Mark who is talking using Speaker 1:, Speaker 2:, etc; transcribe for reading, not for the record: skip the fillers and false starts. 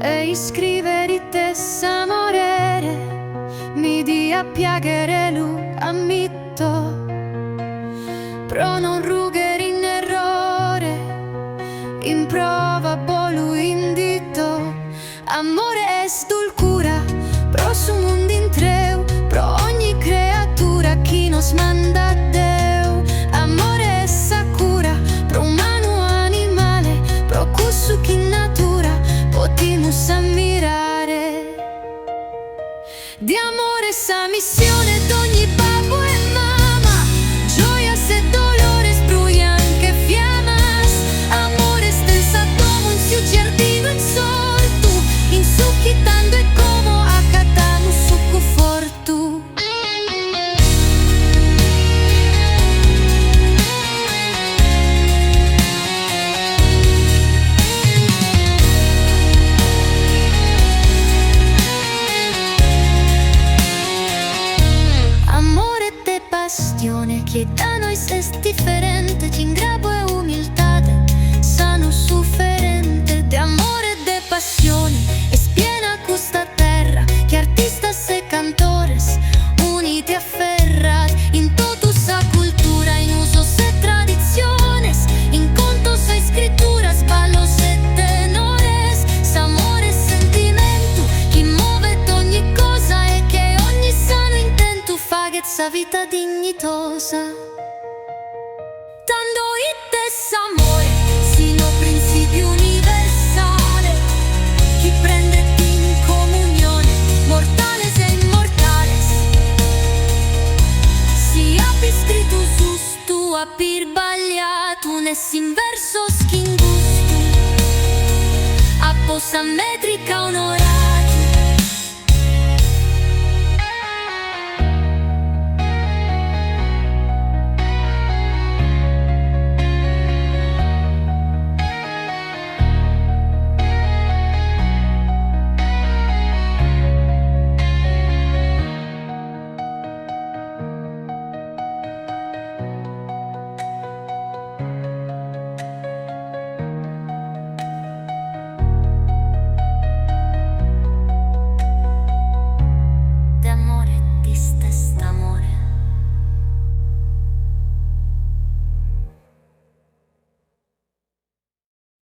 Speaker 1: e iscrivere te sa morere, mi dia piacere lu ammitto, pro non rugher in errore, in prova bolu indito, amore es dulcura, pro su mundo in treu, pro ogni creatura chi nos manda Deu, amore es cura, pro umano animale, pro cussu chi natura potimus ammirare. Di amore sa missione d'ogni babbo e mamma, gioias e dolores, bruian che fiamas, amore stensa domo in su giardino in soltu, in su quitando e como acatamus su confortu. Che da noi es differente, ci ingrabo e umiltate, sano sofferente, de amore e de passione, es piena custa terra, che artistas e cantores, uniti aferrat, in totu sa cultura, in usos e tradiciones, in contos e escrituras, ballos e tenores, s'amore e sentimento, chi muove ogni cosa e che ogni sano intento faget sa vita dignitosa. Dando ittes amore, sino principio universale, chi prende in comunione, mortales e immortales, si api scritus tu apir bagliatu, nes inverso schingustum, apposta metrica onore.